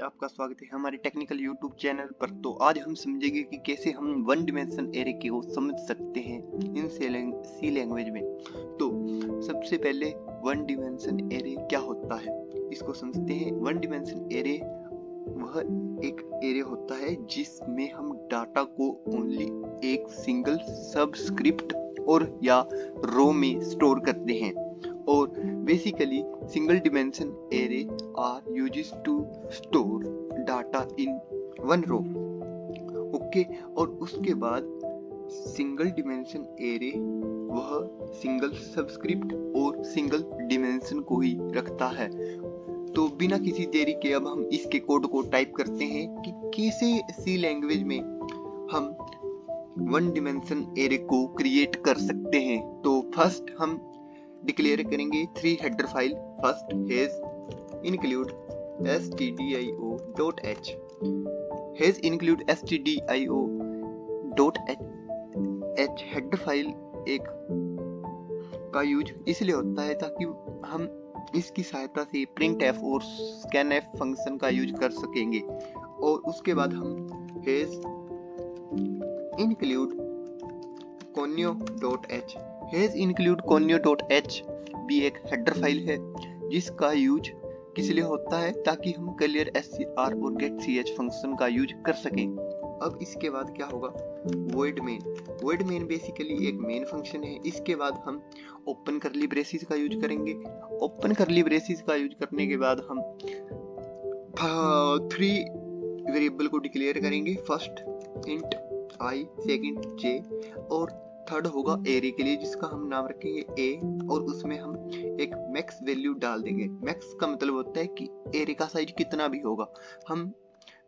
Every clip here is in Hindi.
आपका स्वागत है हमारे टेक्निकल यूट्यूब चैनल पर। तो आज हम समझेंगे कि कैसे हम वन डिमेंशन एरे को समझ सकते हैं इन सी लैंग्वेज में। तो सबसे पहले वन डिमेंशन एरे क्या होता है इसको समझते हैं। वन डिमेंशन एरे वह एक एरे होता है जिसमें हम डाटा को ओनली एक सिंगल सबस्क्रिप्ट और या रो में स्टोर करते हैं। और basically single dimension array are used to store data in one row. Okay, और उसके बाद सिंगल डिमेंशन एरे वह सिंगल सबस्क्रिप्ट और सिंगल डिमेंशन को ही रखता है। तो बिना किसी देरी के अब हम इसके कोड को टाइप करते हैं कि कैसे सी लैंग्वेज में हम वन डिमेंशन एरे को क्रिएट कर सकते हैं। तो फर्स्ट हम डिक्लेयर करेंगे 3 header file. First has include stdio.h। Has include stdio.h header file एक का यूज इसलिए होता है ताकि हम इसकी सहायता से printf और scanf फंक्शन का यूज कर सकेंगे। और उसके बाद हम has include conio.h। Has include conio.h भी एक हेडर फाइल है जिसका यूज किस लिए होता है ताकि हम clear scr और getch फंक्शन का यूज कर सकें। अब इसके बाद क्या होगा, void main। void main basically एक मेन फंक्शन है। इसके बाद हम ओपन करली ब्रेसिस का यूज करेंगे। ओपन करली ब्रेसिस का यूज करने के बाद हम 3 वेरिएबल को डिक्लेयर करेंगे। First int i, second j और थर्ड होगा एरे के लिए जिसका हम नाम रखेंगे a। और उसमें हम एक मैक्स वैल्यू डाल देंगे। मैक्स का मतलब होता है कि एरे का साइज कितना भी होगा। हम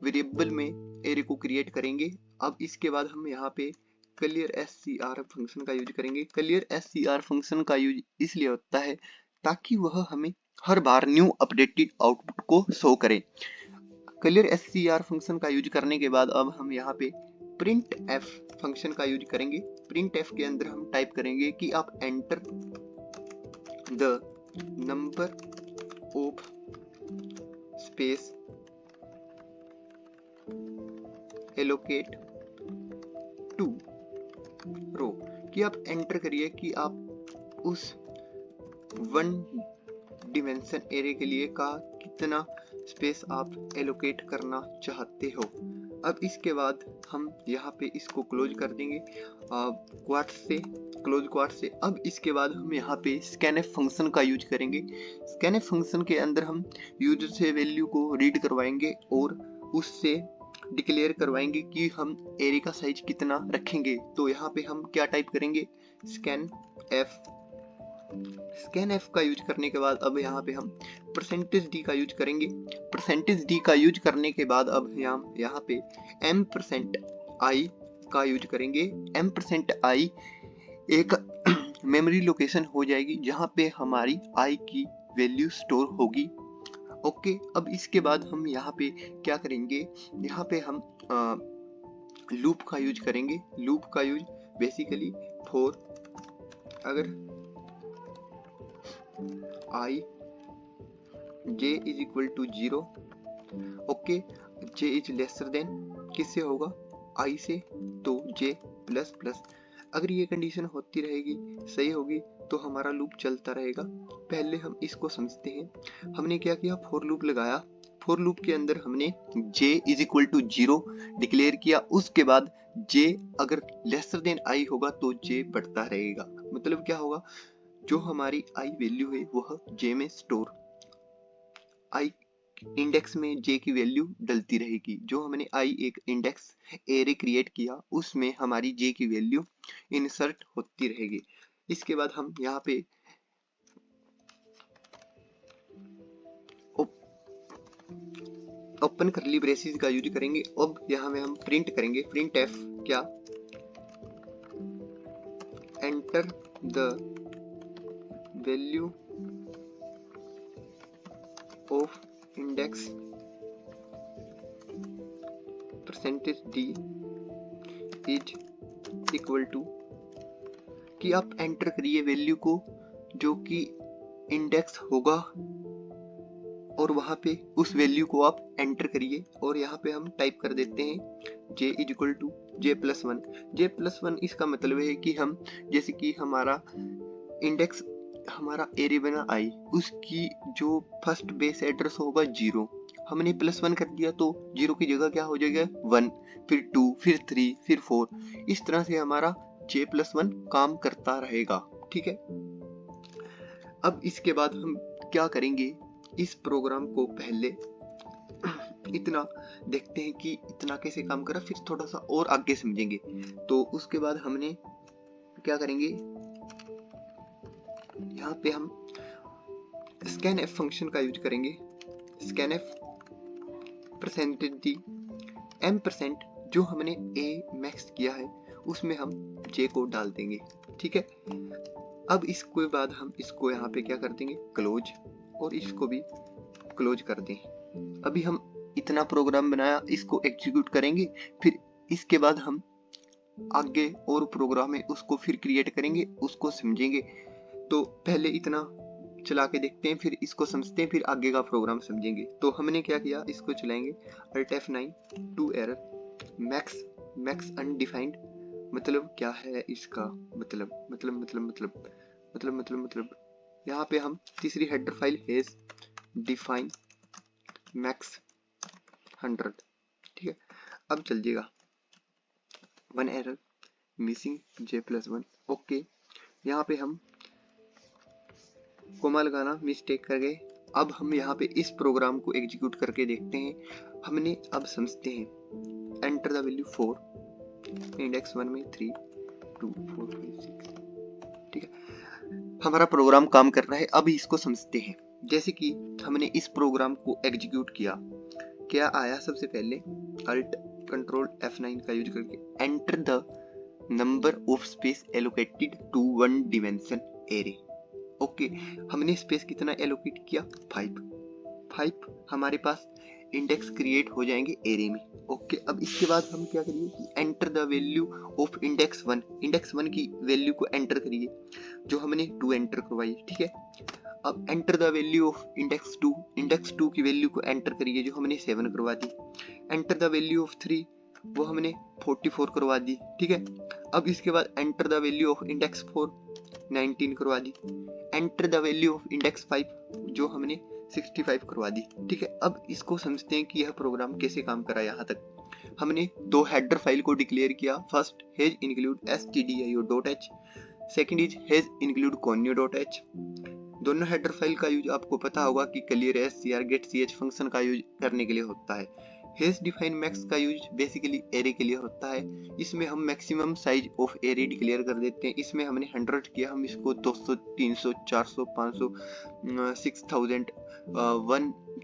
वेरिएबल में एरे को क्रिएट करेंगे। अब इसके बाद हम यहाँ पे clear scr फंक्शन का यूज करेंगे। clear scr फंक्शन का यूज इसलिए होता है ताकि वह हमें हर बार न्यू अपडेटेड आउटपुट को शो करे। clear scr फंक्शन का यूज करने के बाद अब हम यहाँ पे printf फंक्शन का यूज करेंगे। printf के अंदर हम टाइप करेंगे कि आप enter the number of space allocate to row, कि आप एंटर करिए कि आप उस वन डिमेंशन एरे के लिए का कितना स्पेस आप एलोकेट करना चाहते हो। अब इसके बाद हम यहाँ पे इसको क्लोज कर देंगे क्वाट से, क्लोज क्वाट से। अब इसके बाद हम यहाँ पे scanf फंक्शन का यूज करेंगे। scanf फंक्शन के अंदर हम यूजर से वैल्यू को रीड करवाएंगे और उससे डिक्लेयर करवाएंगे कि हम एरे का साइज कितना रखेंगे। तो यहाँ पे हम क्या टाइप करेंगे, scanf का यूज करने के बाद अब यहाँ पे हम %d का यूज करेंगे। %d का यूज करने के बाद अब यहाँ पे %i का यूज करेंगे। %i एक मेमोरी लोकेशन हो जाएगी जहाँ पे हमारी i की वैल्यू स्टोर होगी। ओके, अब इसके बाद हम यहाँ पे क्या करेंगे, यहाँ पे हम लूप का यूज करेंगे। लूप का यूज बेसिकली फॉर अगर i j is equal to 0, okay, j is lesser than किससे होगा, i से, तो j प्लस प्लस। अगर ये कंडीशन होती रहेगी, सही होगी, तो हमारा लूप चलता रहेगा। पहले हम इसको समझते हैं। हमने क्या किया, फॉर लूप लगाया। फॉर लूप के अंदर हमने j is equal to 0 declare किया। उसके बाद j अगर लेसर देन i होगा तो j बढ़ता रहेगा। मतलब क्या होगा, जो हमारी i वैल्यू है वह j में स्टोर, i इंडेक्स में j की वैल्यू डलती रहेगी। जो हमने i एक इंडेक्स एरे क्रिएट किया उसमें हमारी j की वैल्यू इंसर्ट होती रहेगी। इसके बाद हम यहाँ पे ओपन करली ब्रेसिस का यूज करेंगे। अब यहाँ में हम प्रिंट करेंगे, printf क्या, enter the value of index %d is equal to, कि आप एंटर करिए वैल्यू को जो कि इंडेक्स होगा और वहां पे उस वैल्यू को आप एंटर करिए और यहाँ पे हम टाइप कर देते हैं j is equal to j+1। j+1 इसका मतलब है कि हम जैसे कि हमारा इंडेक्स, हमारा एरे बना आई, उसकी जो फर्स्ट बेस एड्रेस होगा 0, हमने +1 कर दिया तो 0 की जगह क्या हो जाएगा 1, फिर 2, फिर 3, फिर 4। इस तरह से हमारा j+1 काम करता रहेगा। ठीक है, अब इसके बाद हम क्या करेंगे, इस प्रोग्राम को पहले इतना देखते हैं कि इतना कैसे काम करा, फिर थोड़ा सा और आगे समझेंगे। तो उसके बाद हमने क्या करेंगे, यहाँ पे हम scanf फंक्शन का यूज करेंगे। scanf परसेंटेज दी m% जो हमने a मैक्स किया है उसमें हम j को डाल देंगे। ठीक है, अब इसके बाद हम इसको यहाँ पे क्या कर देंगे क्लोज, और इसको भी क्लोज कर दें। अभी हम इतना प्रोग्राम बनाया, इसको एग्जीक्यूट करेंगे, फिर इसके बाद हम आगे और प्रोग्राम है उसको फिर क्रिएट करेंगे, उसको समझेंगे। तो पहले इतना चला के देखते हैं, फिर इसको समझते हैं, फिर आगे का प्रोग्राम समझेंगे। तो हमने क्या किया, इसको चलाएंगे Alt F9 to error max undefined. मतलब क्या है इसका मतलब यहाँ पे हम तीसरी header file hash define max 100। ठीक है, अब चल जाएगा 1 एरर मिसिंग j+1। ओके, यहाँ पे हम कोमा लगाना मिस्टेक कर गए। अब हम यहाँ पे इस प्रोग्राम को एग्जीक्यूट करके देखते हैं। हमने अब समझते हैं, एंटर द वैल्यू 4, इंडेक्स 1 में 3 2 4 5 6। ठीक है, हमारा प्रोग्राम काम कर रहा है। अब इसको समझते हैं। जैसे कि हमने इस प्रोग्राम को एग्जीक्यूट किया, क्या आया, सबसे पहले अल्ट कंट्रोल F9 का यूज करके enter the number of space allocated to one dimension array. Okay, हमने स्पेस कितना एलोकेट किया 5 हमारे पास इंडेक्स क्रिएट हो जाएंगे एरे में। ओके, अब इसके बाद हम क्या करिए कि enter the value of index 1 की वैल्यू को एंटर करिए, जो हमने 2 एंटर करवाई। ठीक है, अब enter the value of index 2 की वैल्यू को एंटर करिए, जो हमने 7 करवा दी। एंटर द वैल्यू ऑफ 3, वो हमने 44 करवा दी। ठीक है, अब इसके बाद enter the value of index 4 19 करवा दी। Enter the value of index 5, जो हमने 65 करवा दी। ठीक है, अब इसको समझते हैं कि यह प्रोग्राम कैसे काम करा। यहाँ तक हमने 2 हेडर फाइल को डिक्लेयर किया। First has include stdio.h, second is has include conio.h। दोनों हेडर फाइल का यूज आपको पता होगा कि clear scr get ch function का यूज करने के लिए होता है। हैज डिफाइन मैक्स का यूज बेसिकली एरे के लिए होता है। इसमें हम maximum size of array declare कर देते हैं। इसमें हमने 100 किया, हम इसको 200 300 400 500 6000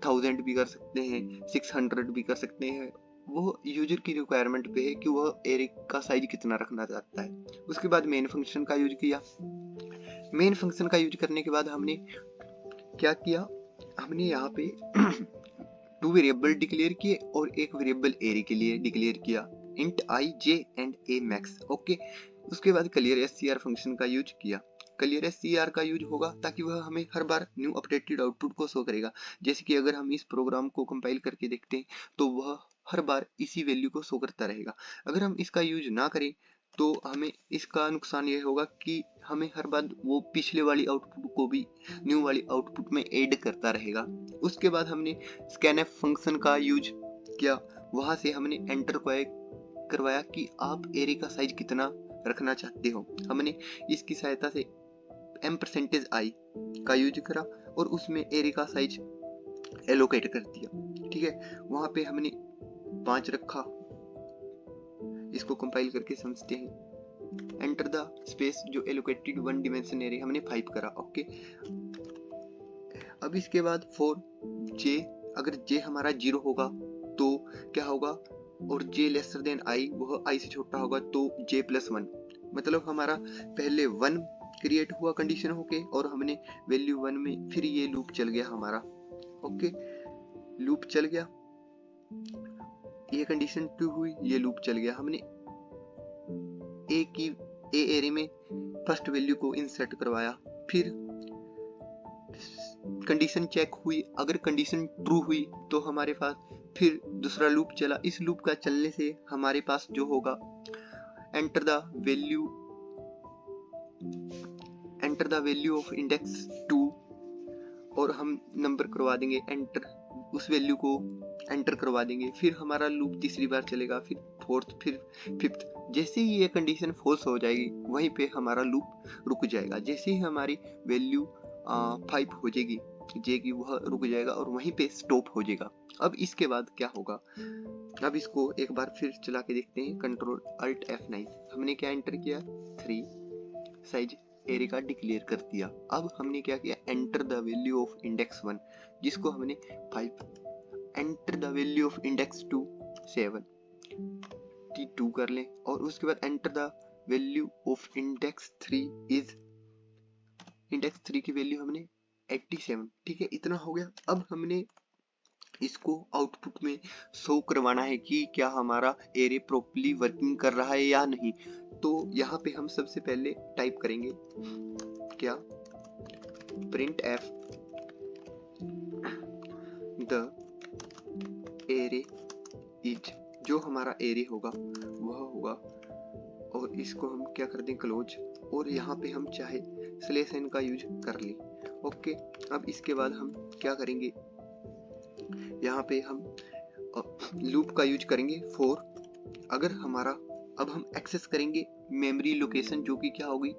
1000 भी कर सकते हैं, 600 भी कर सकते हैं। वो यूजर की रिक्वायरमेंट पे है कि वह एरे का साइज कितना रखना चाहता है। उसके बाद मेन फंक्शन का यूज किया। मेन फंक्शन का यूज करने के बाद हमने क्या किया, हमने यहाँ पे 2 वेरिएबल डिक्लेयर किए और एक वेरिएबल एरे के लिए डिक्लेयर किया, int i j and a max। Okay, उसके बाद क्लियर scr फंक्शन का यूज किया। क्लियर scr का यूज होगा ताकि वह हमें हर बार न्यू अपडेटेड आउटपुट को शो करेगा। जैसे कि अगर हम इस प्रोग्राम को कंपाइल करके देखते हैं तो वह हर बार इसी वैल्यू को शो करता रहेगा। अगर हम इसका यूज ना करें तो हमें इसका नुकसान यह होगा कि हमें हर बार वो पिछले वाली आउटपुट को भी न्यू वाली आउटपुट में ऐड करता रहेगा। उसके बाद हमने scanf फंक्शन का यूज किया। वहां से हमने एंटर करवाया कि आप एरे का साइज कितना रखना चाहते हो। हमने इसकी सहायता से m%i का यूज करा और उसमें एरे का साइज एलोकेट कर दिया। ठीक है, वहां पे हमने 5 रखा। इसको कंपाइल करके समझते हैं। एंटर द स्पेस जो एलोकेटेड 1 डिमेंशन एरे, हमने 5 करा। ओके, अब इसके बाद 4 j, अगर j हमारा 0 होगा तो क्या होगा, और j लेसर देन i, वह i से छोटा होगा तो j+1। मतलब हमारा पहले 1 क्रिएट हुआ कंडीशन होके और हमने वैल्यू 1 में फिर ये लूप चल गया हमारा। ओके, लूप चल गया, ये कंडीशन 2 हुई, ये लूप चल गया। हमने ए एरे में फर्स्ट वैल्यू को इंसर्ट करवाया, फिर कंडीशन चेक हुई, अगर कंडीशन ट्रू हुई तो हमारे पास फिर दूसरा लूप चला। इस लूप का चलने से हमारे पास जो होगा, enter the value of index 2, और हम नंबर करवा देंगे एंटर, उस वैल्यू को एंटर करवा देंगे। फिर हमारा लूप तीसरी बार चलेगा, फिर फोर्थ, फिर फिफ्थ। जैसे ही ये कंडीशन फॉल्स हो जाएगी वहीं पे हमारा लूप रुक जाएगा। जैसे ही हमारी वैल्यू 5 हो जाएगी जे की, वह रुक जाएगा और वहीं पे स्टॉप हो जाएगा। अब इसके बाद क्या होगा, अब इसको एक बार फिर चला के देखते हैं। कंट्रोल अल्ट F9, हमने क्या एंटर किया, 3 साइज एरे का डिक्लेयर कर दिया। अब हमने क्या किया, enter the value of index 1, जिसको हमने 5, enter the value of index 2 7 2 कर लें, और उसके बाद enter the value of index 3 is, index 3 की वैल्यू हमने 87। ठीक है, इतना हो गया। अब हमने इसको आउटपुट में शो करवाना है कि क्या हमारा एरे प्रॉपर्ली वर्किंग कर रहा है या नहीं। तो यहाँ पे हम सबसे पहले टाइप करेंगे क्या, print F the array is, जो हमारा एरे होगा वह होगा, और इसको हम क्या कर दें, क्लोज, और यहाँ पे हम चाहे /n का यूज कर लें। ओके, अब इसके बाद हम क्या करेंगे, यहाँ पे हम लूप का यूज करेंगे फॉर, अगर हमारा, अब हम एक्सेस करेंगे मेमोरी लोकेशन, जो कि क्या होगी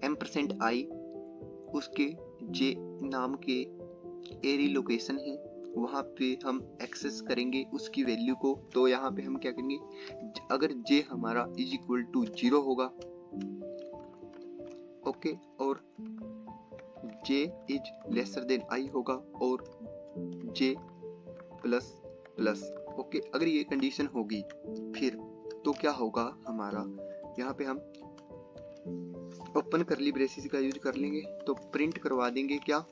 %i, उसके जे नाम के एरे लोकेशन है, वहां पे हम एक्सेस करेंगे उसकी वैल्यू को। तो यहाँ पे हम क्या करेंगे, अगर जे हमारा इज इक्वल टू 0 होगा, ओके, और जे इज लेसर देन i होगा, और जे प्लस प्लस, ओके, अगर ये कंडीशन होगी फिर तो क्या होगा हमारा, यहाँ पे हम ओपन करली ब्रेसेस का यूज कर लेंगे। तो प्रिंट करवा देंगे क्या,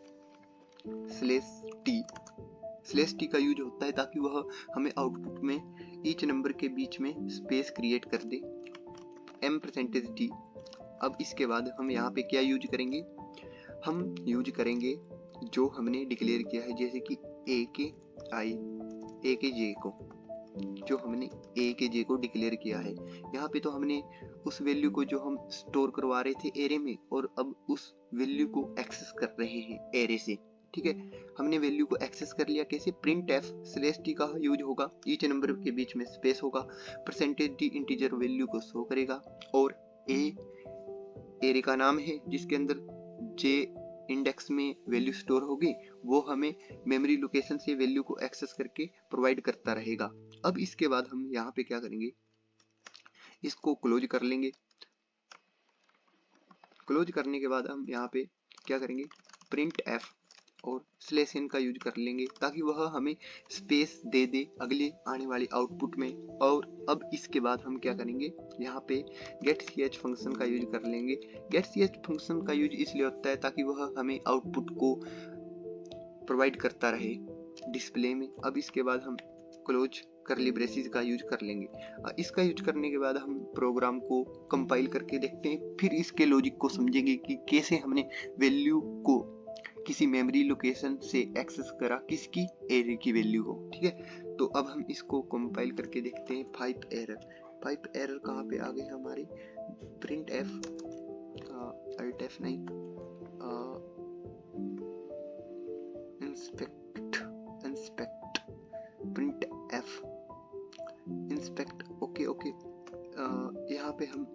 /t का यूज होता है ताकि वह हमें आउटपुट में ईच नंबर के बीच में स्पेस क्रिएट कर दे, %d। अब इसके बाद हम यहाँ पे क्या यूज करेंगे, हम यूज करेंगे जो हमने डिक्लेयर किया है, जैसे कि ए के जे को, जो हमने ए के जे को डिक्लेयर किया है। यहाँ पे तो हमने उस वैल्यू को जो हम स्टोर करवा रहे थे एरे में, और अब उस वैल्यू को एक्सेस कर रहे हैं एरे से। ठीक है, हमने वैल्यू को एक्सेस कर लिया, कैसे, प्रिंट एफ /t का यूज होगा, ईच नंबर के बीच में स्पेस होगा, %d इंटीजर वैल्यू को शो करेगा, और ए एरे का नाम है जिसके अंदर जे इंडेक्स में वैल्यू स्टोर होगी, वो हमें मेमोरी लोकेशन से वैल्यू को एक्सेस करके प्रोवाइड करता रहेगा। अब इसके बाद हम यहाँ पे क्या करेंगे, इसको क्लोज कर लेंगे। क्लोज करने के बाद हम यहाँ पे क्या करेंगे, प्रिंट एफ और /n का यूज कर लेंगे ताकि वह हमें स्पेस दे दे अगले आने वाले आउटपुट में। और अब इसके बाद हम क्या करेंगे, यहाँ पे getch फंक्शन का यूज कर लेंगे। getch फंक्शन का यूज इसलिए होता है ताकि वह हमें आउटपुट को प्रोवाइड करता रहे डिस्प्ले में। अब इसके बाद हम क्लोज करली ब्रेसेस का यूज कर लेंगे। इसका यूज करने के बाद हम प्रोग्राम को कंपाइल करके देखते हैं, फिर इसके लॉजिक को समझेंगे कि कैसे हमने वैल्यू को किसी मेमोरी लोकेशन से एक्सेस करा, किसकी, एरे की वैल्यू को। ठीक है, तो अब हम इसको कंपाइल करके देखते हैं। 5 एरर कहाँ पे आ गए हमारी, print F Alt F9 inspect print F inspect, okay, यहाँ पे हम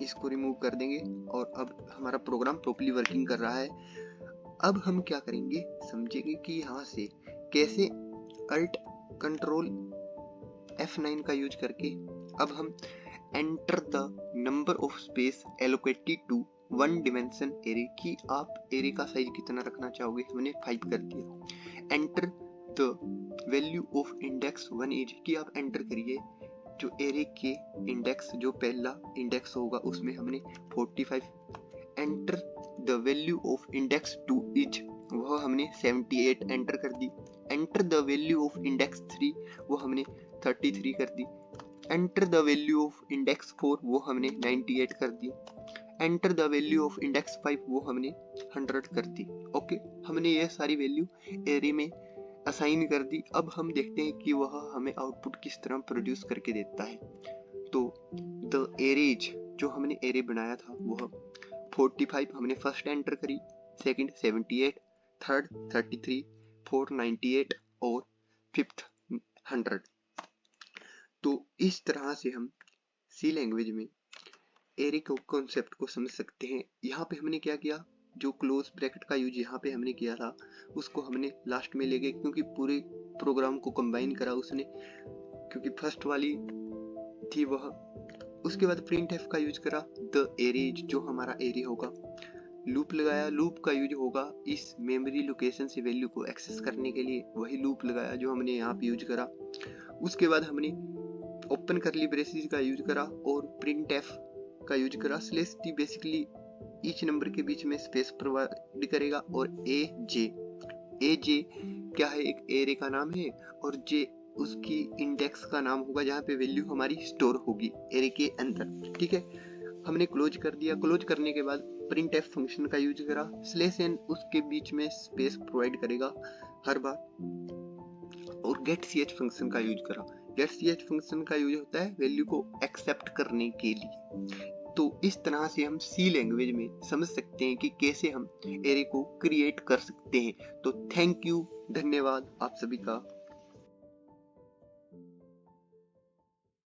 इसको रिमूव कर देंगे, और अब हमारा प्रोग्राम प्रॉपर्ली वर्किंग कर रहा है। अब हम क्या करेंगे, समझेंगे कि यहाँ से कैसे अल्ट कंट्रोल F9 का यूज करके अब हम enter the number of space allocated to 1 dimension array, की आप एरे का साइज कितना रखना चाहोगे, हमने 5 कर दिया। Enter the value of index 1 is, की आप एंटर करिए जो एरे के इंडेक्स, जो पहला इंडेक्स होगा उसमें हमने 45। Enter the value of index 2 is, वह हमने 78 एंटर कर दी। Enter the value of index 3, वो हमने 33 कर दी। Enter the value of index 4, वो हमने 98 कर दी। Enter the value of index 5, वो हमने 100 कर दी। ओके, हमने ये सारी वैल्यू एरे में असाइन कर दी। अब हम देखते हैं कि वह हमें आउटपुट किस तरह प्रोड्यूस करके देता है। तो द एरेज, जो हमने एरे बनाया था वह 45 हमने फर्स्ट एंटर करी, सेकंड 78, थर्ड 33, फोर्थ 98 और फिफ्थ 100। तो इस तरह से हम सी लैंग्वेज में एरे को कॉन्सेप्ट को समझ सकते हैं। यहाँ पे हमने क्या किया, जो क्लोज ब्रैकेट का यूज यहाँ पे हमने किया था उसको हमने लास्ट में ले गए, क्योंकि पूरे प्रोग्राम को कंबाइन करा उसने, क्योंकि फर्स्ट वाली थी वह। उसके बाद प्रिंट एफ का यूज करा, द एरेज जो हमारा एरे होगा। लूप लगाया, लूप का यूज होगा इस मेमोरी लोकेशन से वैल्यू को एक्सेस करने के लिए, वही लूप लगाया जो हमने यहाँ पे यूज करा। उसके बाद हमने ओपन करली ब्रेसेस का यूज करा और प्रिंट एफ का यूज करा। Slash T basically each number के बीच में स्पेस प्रोवाइड करेगा, और ए जे क्या है, एक एरे का नाम है, और जे उसकी इंडेक्स का नाम होगा जहाँ पे वैल्यू हमारी स्टोर होगी एरे के अंदर। ठीक है, हमने क्लोज कर दिया। क्लोज करने के बाद प्रिंट एफ फंक्शन का यूज करा, स्लैश एन उसके बीच में स्पेस प्रोवाइड करेगा हर बार, और गेट सी एच फंक्शन का यूज करा। गेट सी एच फंक्शन का यूज होता है वैल्यू को एक्सेप्ट करने के लिए। तो इस तरह से हम सी लैंग्वेज में समझ सकते हैं कि कैसे हम एरे को क्रिएट कर सकते हैं। तो थैंक यू, धन्यवाद आप सभी का।